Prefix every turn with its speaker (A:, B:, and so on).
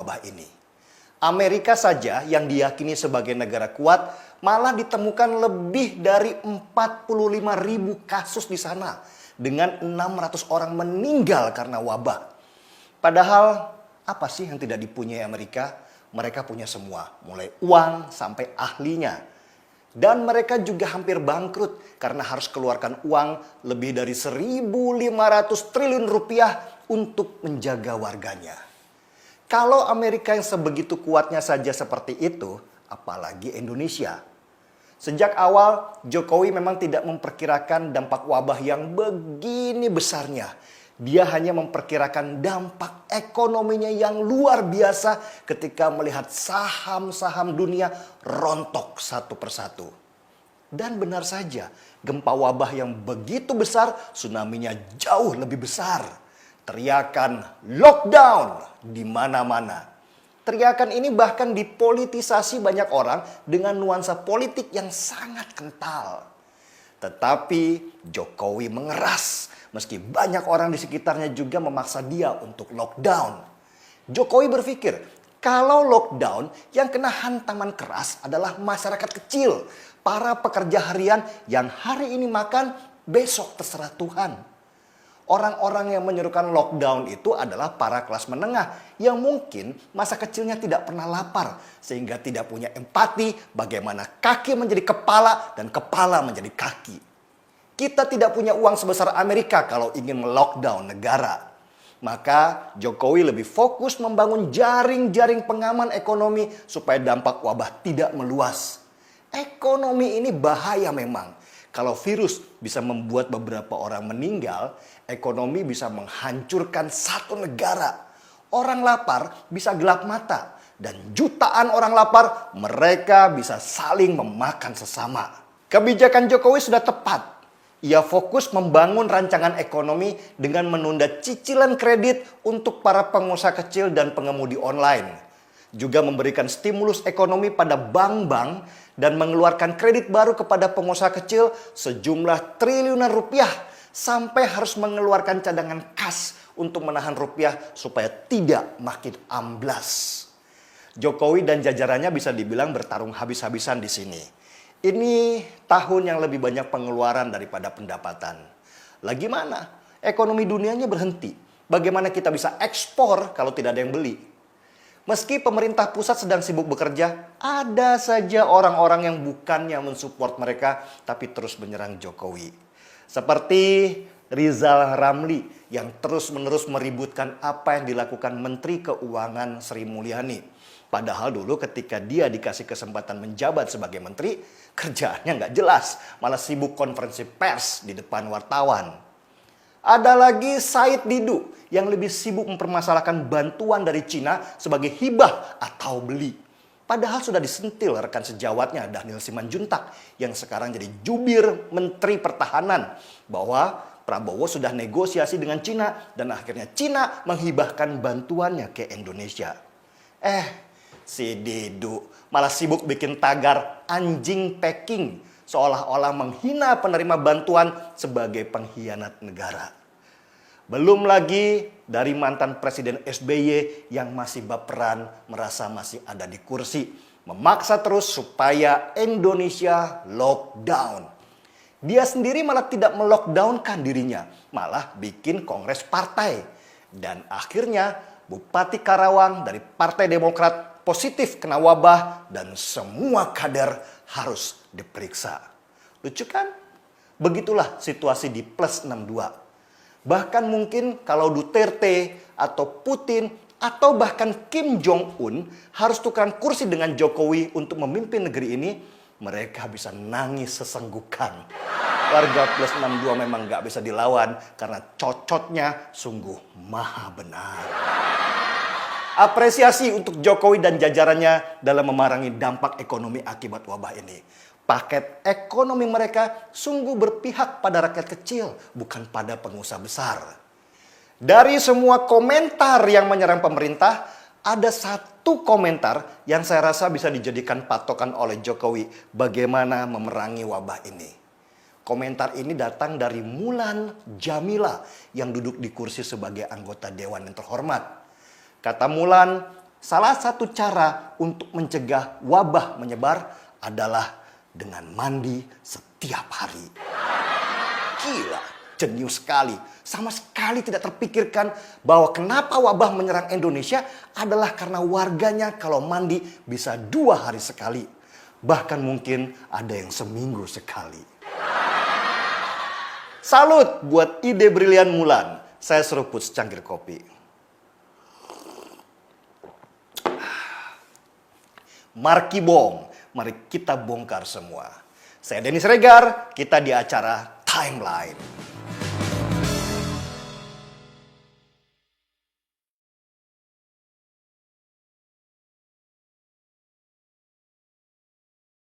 A: wabah ini. Amerika saja yang diyakini sebagai negara kuat malah ditemukan lebih dari 45.000 kasus di sana dengan 600 orang meninggal karena wabah. Padahal apa sih yang tidak dipunyai Amerika? Mereka punya semua, mulai uang sampai ahlinya. Dan mereka juga hampir bangkrut karena harus keluarkan uang lebih dari 1.500 triliun rupiah untuk menjaga warganya. Kalau Amerika yang sebegitu kuatnya saja seperti itu, apalagi Indonesia. Sejak awal, Jokowi memang tidak memperkirakan dampak wabah yang begini besarnya. Dia hanya memperkirakan dampak ekonominya yang luar biasa ketika melihat saham-saham dunia rontok satu persatu. Dan benar saja, gempa wabah yang begitu besar, tsunami-nya jauh lebih besar. Teriakan lockdown di mana-mana. Teriakan ini bahkan dipolitisasi banyak orang dengan nuansa politik yang sangat kental. Tetapi Jokowi mengeras meski banyak orang di sekitarnya juga memaksa dia untuk lockdown. Jokowi berpikir kalau lockdown yang kena hantaman keras adalah masyarakat kecil, para pekerja harian yang hari ini makan, besok terserah Tuhan. Orang-orang yang menyerukan lockdown itu adalah para kelas menengah yang mungkin masa kecilnya tidak pernah lapar sehingga tidak punya empati bagaimana kaki menjadi kepala dan kepala menjadi kaki. Kita tidak punya uang sebesar Amerika kalau ingin melockdown negara. Maka Jokowi lebih fokus membangun jaring-jaring pengaman ekonomi supaya dampak wabah tidak meluas. Ekonomi ini bahaya memang. Kalau virus bisa membuat beberapa orang meninggal, ekonomi bisa menghancurkan satu negara. Orang lapar bisa gelap mata. Dan jutaan orang lapar, mereka bisa saling memakan sesama. Kebijakan Jokowi sudah tepat. Ia fokus membangun rancangan ekonomi dengan menunda cicilan kredit untuk para pengusaha kecil dan pengemudi online. Juga memberikan stimulus ekonomi pada bank-bank dan mengeluarkan kredit baru kepada pengusaha kecil sejumlah triliunan rupiah sampai harus mengeluarkan cadangan kas untuk menahan rupiah supaya tidak makin amblas. Jokowi dan jajarannya bisa dibilang bertarung habis-habisan di sini. Ini tahun yang lebih banyak pengeluaran daripada pendapatan. Lagi mana? Ekonomi dunianya berhenti. Bagaimana kita bisa ekspor kalau tidak ada yang beli? Meski pemerintah pusat sedang sibuk bekerja, ada saja orang-orang yang bukannya mensupport mereka, tapi terus menyerang Jokowi. Seperti Rizal Ramli yang terus-menerus meributkan apa yang dilakukan Menteri Keuangan Sri Mulyani. Padahal dulu ketika dia dikasih kesempatan menjabat sebagai menteri, kerjaannya nggak jelas, malah sibuk konferensi pers di depan wartawan. Ada lagi Said Didu yang lebih sibuk mempermasalahkan bantuan dari Cina sebagai hibah atau beli. Padahal sudah disentil rekan sejawatnya Dhanil Simanjuntak yang sekarang jadi jubir Menteri Pertahanan bahwa Prabowo sudah negosiasi dengan Cina dan akhirnya Cina menghibahkan bantuannya ke Indonesia. Si Didu malah sibuk bikin tagar anjing packing seolah-olah menghina penerima bantuan sebagai pengkhianat negara. Belum lagi dari mantan Presiden SBY yang masih baperan merasa masih ada di kursi. Memaksa terus supaya Indonesia lockdown. Dia sendiri malah tidak melockdownkan dirinya. Malah bikin kongres partai. Dan akhirnya Bupati Karawang dari Partai Demokrat positif kena wabah dan semua kader harus diperiksa. Lucu kan? Begitulah situasi di plus 62. Bahkan mungkin kalau Duterte atau Putin atau bahkan Kim Jong-un harus tukeran kursi dengan Jokowi untuk memimpin negeri ini, mereka bisa nangis sesenggukan. Warga plus 62 memang gak bisa dilawan karena cocotnya sungguh maha benar. Apresiasi untuk Jokowi dan jajarannya dalam memerangi dampak ekonomi akibat wabah ini. Paket ekonomi mereka sungguh berpihak pada rakyat kecil, bukan pada pengusaha besar. Dari semua komentar yang menyerang pemerintah, ada satu komentar yang saya rasa bisa dijadikan patokan oleh Jokowi bagaimana memerangi wabah ini. Komentar ini datang dari Mulan Jamila yang duduk di kursi sebagai anggota dewan yang terhormat. Kata Mulan, Salah satu cara untuk mencegah wabah menyebar adalah dengan mandi setiap hari. Gila, jenius sekali. Sama sekali tidak terpikirkan bahwa kenapa wabah menyerang Indonesia adalah karena warganya kalau mandi bisa 2 hari sekali. Bahkan mungkin ada yang seminggu sekali. Salut buat ide brilian Mulan. Saya seruput secangkir kopi. Marki Bong, mari kita bongkar semua. Saya Denny Siregar, kita di acara Timeline.